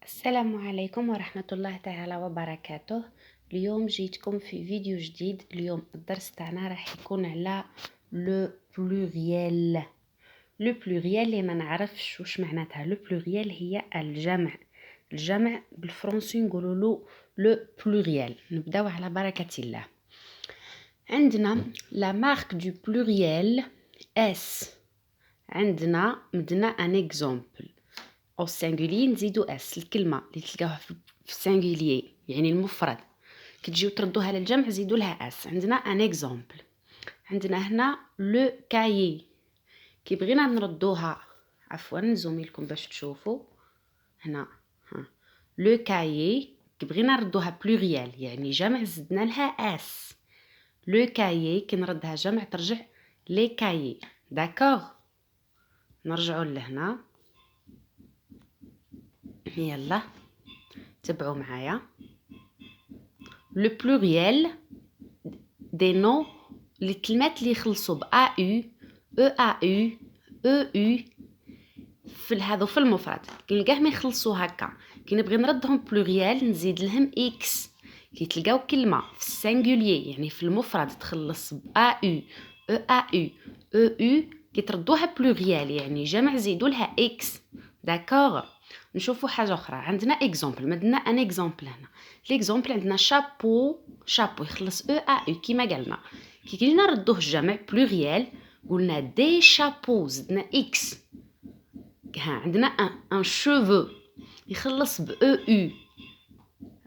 السلام عليكم ورحمة الله تعالى وبركاته. اليوم جيتكم في فيديو جديد. اليوم الدرس تاعنا راح يكون على لو بلوريال. لو بلوريال اللي ما نعرفش واش معناتها. لو بلوريال هي الجمع بالفرنسي نقولوا له لو بلوريال. نبداو على بركة الله. عندنا لا مارك دو بلوريال اس. عندنا مدنا ان اكزامبل او سينغولي نزيدو اس. الكلمه اللي تلقاوها في السينغولي يعني المفرد كي تجيو تردوها للجمع زيدوا لها اس. عندنا ان اكزامبل. عندنا هنا لو كايي. كي بغينا نردوها عفوا نزومي لكم باش تشوفوا هنا. لو كايي كي بغينا نردوها بلوريال يعني جمع زدنا لها اس. لو كايي كي نردها جمع ترجع لي كايي. داكوغ نرجعوا لهنا. يلا تبعوا معايا. لو بلوريال دي نو الكلمات اللي يخلصوا ب ا او ا او او في هذو في المفرد كي نلقاهم يخلصوا هكا كي نبغي نردهم بلوريال نزيد لهم اكس. كي تلقاو كلمه في السينغولي يعني في المفرد تخلص ب ا او او كي تردوها بلوريال يعني جمع زيدوا لها اكس. داكوغ نشوفوا حاجه اخرى. عندنا اكزامبل مدنا ان اكزامبل هنا. ليكزامبل عندنا شابو يخلص او كيما قالنا. كي جينا نردوه الجمع بلوريال قلنا دي شابو زدنا اكس. ها عندنا ان شوفو يخلص ب او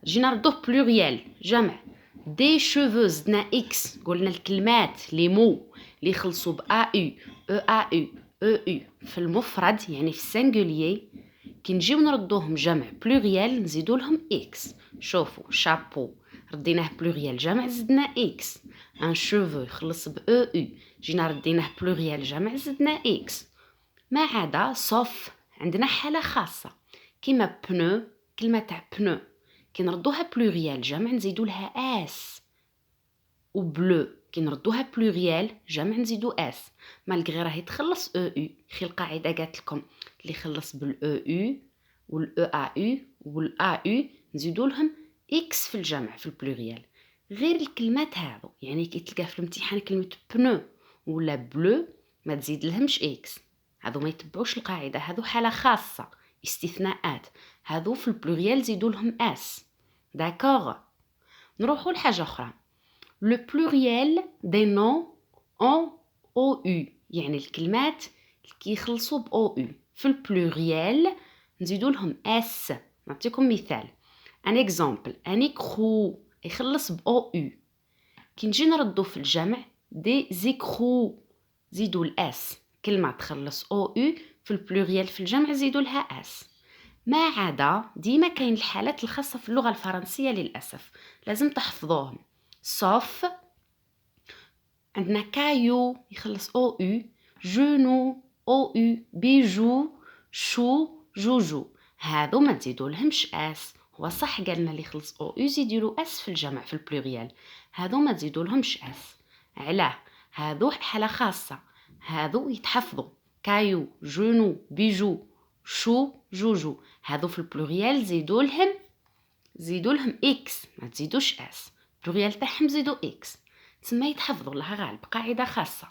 جينا نردوه بلوريال جمع دي شوفو زدنا اكس. قلنا الكلمات لي مو اللي يخلصوا ب او في المفرد يعني في السينغولي كي نجيو نردوهم جمع بلوريال نزيدو لهم اكس. شوفوا شابو رديناه بلوريال جمع زدنا اكس. ان شوفو يخلص ب او جينا رديناه بلوريال جمع زدنا اكس. ما عدا صوف عندنا حالة خاصة كيما بنو. كلمة تاع بنو كي نردوها بلوريال جمع نزيدو لها اس. و بلو كي نردوها بلوريال جمع نزيدو اس. مالغري راهي تخلص او خي القاعدة قالت لكم اللي يخلص بالاو والاو والاو نزيدو لهم اكس في الجمع في البلوريال. غير الكلمات هذو يعني كي تلقى في الامتحان كلمة بنو ولا بلو ما تزيد لهمش اكس. هذو ما يتبعوش القاعدة. هذو حالة خاصة استثناءات. هذو في البلوريال زيدو لهم اس. داكوغ نروحوا لحاجة أخرى. لو بلوريال دي نو ان او يعني الكلمات كي يخلصوا ب او في البلوريال نزيدو لهم اس. نعطيكم مثال. ان اكزامبل ان اكرو يخلص ب او كي نجي نردو في الجمع دي زيكرو زيدو الاس. كلمة تخلص او في البلوريال في الجمع زيدو لها اس. ما عدا ديما كاين الحالات الخاصة في اللغة الفرنسية للأسف لازم تحفظوهم. صوف عندنا كايو يخلص او جونو او بيجو شو جوجو هذو ما تزيدو لهمش اس. هو صح قالنا اللي يخلص او زيدوا اس في الجمع في البلوريال. هذو ما تزيدو لهمش اس. علاه؟ هذو حالة خاصة. هذو يتحفظوا كايو جونو بيجو شو جوجو. هذو في البلوريال زيدوا لهم اكس ما تزيدوش اس. البلوريال تاعهم زيدوا اكس تسمى يتحفظوا لها غالب قاعدة خاصة.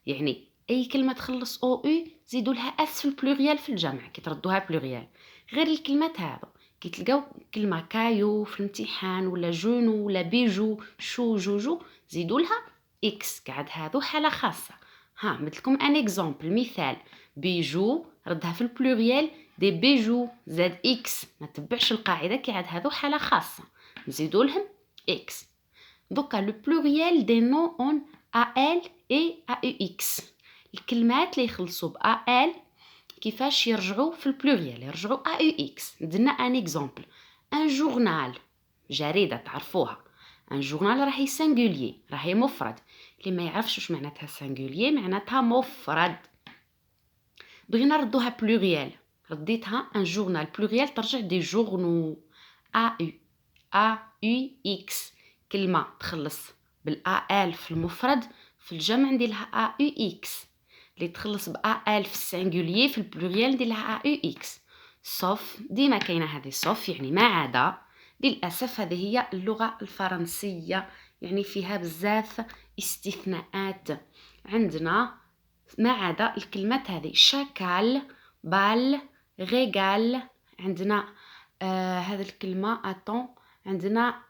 يعني اي كلمة تخلص او زيدوا لها اس في البلوريال في الجمع كي تردوها بلوريال. غير الكلمات هذو كي تلقاو كلمة كايو في الامتحان ولا جونو ولا بيجو شو جوجو زيدوا لها اكس. قاعد هذو حالة خاصة. ها مثلكم ان اكزامبل مثال. بيجو ردها في البلوريال دي بيجو زاد اكس. ما تبعش القاعدة كي عاد هذو حالة خاصة نزيدوا لهم اكس. دوكا لو بلوريال دي نو اون ال اي او اكس. الكلمات اللي يخلصوا ب ال كيفاش يرجعوا في البلوريال يرجعوا او اكس. درنا ان اكزامبل. ان جورنال جريدة تعرفوها. ان جورنال راهي سينغولي راهي مفرد. اللي ما يعرفش واش معناتها سينغولي معناتها مفرد. بغينا نردوها بلوريال رديتها ان جورنال بلوريال ترجع دي جورنو او اكس. كلمة تخلص بالآل في المفرد في الجمع ندير لها او اكس. اللي تخلص بآل في السينغولي في البلوريال ندير لها او اكس. sauf ديما كاينة هذه sauf يعني ما عدا. للأسف هذه هي اللغة الفرنسية، يعني فيها بزاف استثناءات. عندنا ما عدا الكلمات هذه شاكال، بال، ريغال. عندنا هذه الكلمة أتون. عندنا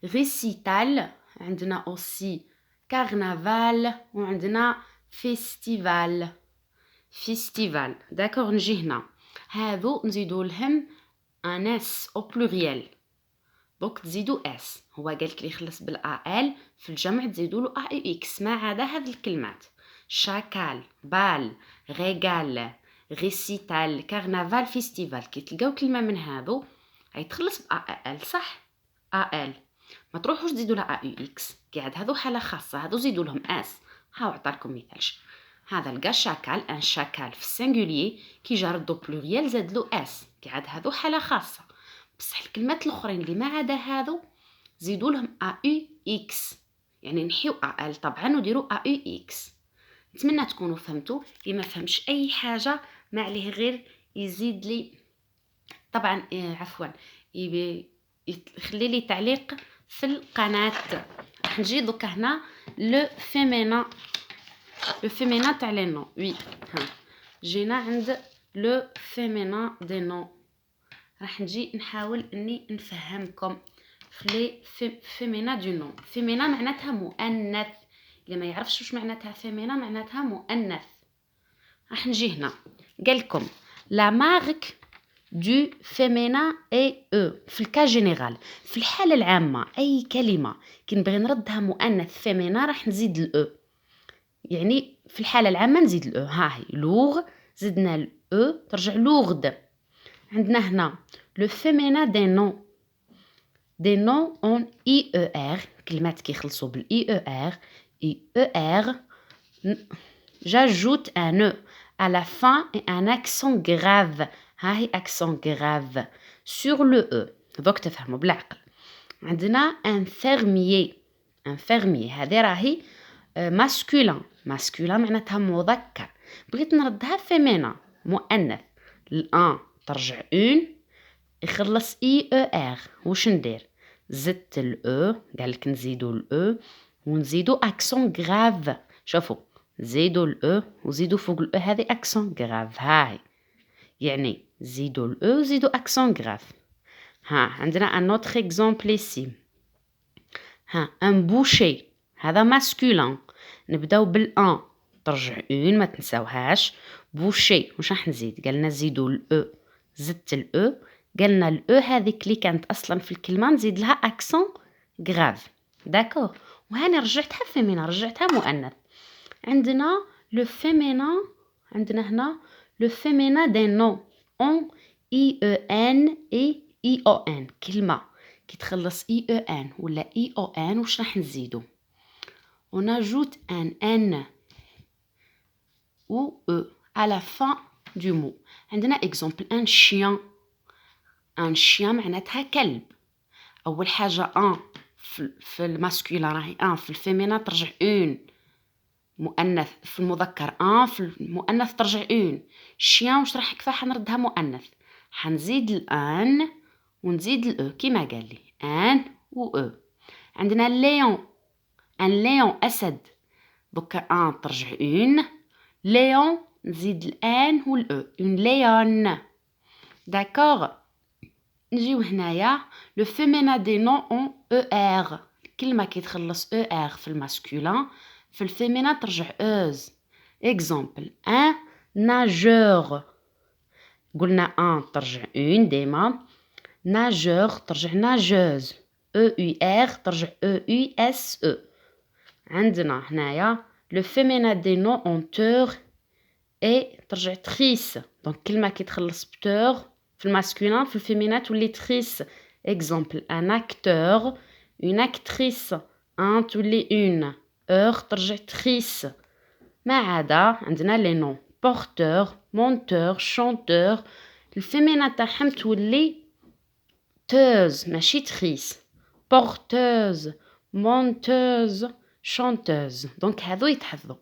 ريسيتال. عندنا أوسي كارنافال. وعندنا فيستيفال. فيستيفال داكوغ. نجي هنا هذو نزيدو لهم ان اس او بلوريال، دونك تزيدو اس. هو قالك لي يخلص بالا ال، في الجمع تزيدو له ا يو اكس ما عدا هذه الكلمات شاكال، بال، ريغال، ريسيتال، كارنافال، فيستيفال. كي تلقاو كلمه من هذو هي تخلص با ال صح، ا ال، ما تروحوش تزيدوا لها ا يو اكس. قاعد هذو حاله خاصه، هذو زيدوا لهم اس. هاو عطاكم مثال. هذا لقى شاكال، ان شاكال في السنجوليي كي جا ردو بلوريال زاد له اس. قاعد هذو حاله خاصه. بصح الكلمات الاخرين اللي ما عدا هذو زيدوا لهم ا يو اكس، يعني نحيو ا ال طبعا وديروا ا يو اكس. نتمنى تكونوا فهمتوا. اللي ما فهمش اي حاجه ما عليه غير يزيد لي طبعا عفوا يخلي لي تعليق في القناه. راح نجي دوكا هنا لو فيمينا، لو فيمينا تاع لي نو. وي ها جينا عند لو فيمينا دي نو. راح نجي نحاول اني نفهمكم في لي فيمينا دو نو. فيمينا معناتها مؤنث. اللي ما يعرفش واش معناتها فيمينا، معناتها مؤنث. راح نجي هنا قالكم لا مارك دو فيمينا اي او. في الكا جينيرال، في الحاله العامه، اي كلمه كي نبغي نردها مؤنث فيمينا راح نزيد الاو. يعني في الحاله العامه نزيد الاو. ها هي لوغ، زدنا الاو ترجع لوغد. عندنا هنا لو فيمينا دي نو. دي نو اون اي او ار، كلمات كيخلصوا بالاي او ار. اي او ار j'ajoute un e à la fin et un accent grave. ها هي accent grave sur le e. دوك تفهموا بالعقل. عندنا infirmier. infirmier هذه راهي masculin. masculin معناتها مذكر. بغيت نردها فيمينا مؤنث. الان ترجع اون يخلص اي او ار. واش ندير؟ زدت الاو، قالك نزيدو الاو ونزيدو اكسون غراف. شوفوا زيدو الاو وزيدو فوق الاو هذه اكسون غراف. هاي يعني زيدو الاو وزيدو اكسون غراف. ها عندنا ان اوتر اكزومبل ايسي. ها ان بوشي هذا ماسكولين. نبداو بالان ترجع اون ما تنساوهاش. بوشي واش راح نزيد؟ قالنا زيدو الاو، زدت الاو. قالنا الاو هذيك اللي كانت اصلا في الكلمه نزيد لها اكسون غراف. داكور. وهاني رجعتها فيمينا، رجعتها مؤنث. عندنا لو فيمينا، عندنا هنا لو فيمينا دي نو اون اي او ان اي اي او ان. كلمه كي تخلص اي او ان ولا اي او ان واش راح نزيدو؟ on ajoute un n ou e à la fin du mot. عندنا exemple un chien. un chien معناتها كلب. اول حاجه ان في الماسكولين راهي ان، في الفيمينا ترجع اون مؤنث، في المذكر ان، في المؤنث ترجع اون. شيان واش راح كيفاه حنردها مؤنث؟ حنزيد الان ونزيد الاو كيما قال لي ان و او. عندنا ليون. ان ليون اسد. دوكا ان ترجع اون، ليون نزيد الان والاو اون ليون. داكوغ. نجيو هنايا لو فيمينا دي نو اون او ار. كلمه كي تخلص او ار في الماسكولين في الفيمينا ترجع اوز. اكزامبل ان ناجور. قلنا ان ترجع اون ديما، ناجور ترجع ناجوز، او يو ار ترجع او يو اس او. عندنا هنايا لو فيمينا دي نو اون تور اي ترجع تريس. دونك كلمه كي تخلص بتور في الماسكولين في الفيمينا تولي تريس. اكزامبل ان اكتور، اون اكتريس، ان تولي اون، اور ترجع تريس. ما عدا عندنا لي نون بورتور، مونتور، شونتور. الفيمينا تاعهم تولي توز ماشي تريس. بورتوز، مونتوز، شونتوز. دونك هذو يتحفظوا.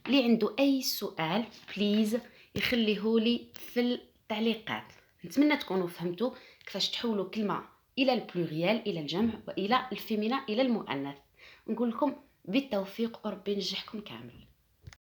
اللي عنده اي سؤال بليز يخليهولي في التعليقات. نتمنى تكونوا فهمتوا كيفاش تحولوا كلمه الى البلوريال الى الجمع والى الفيمينا الى المؤنث. نقول لكم بالتوفيق وربي ينجحكم كامل.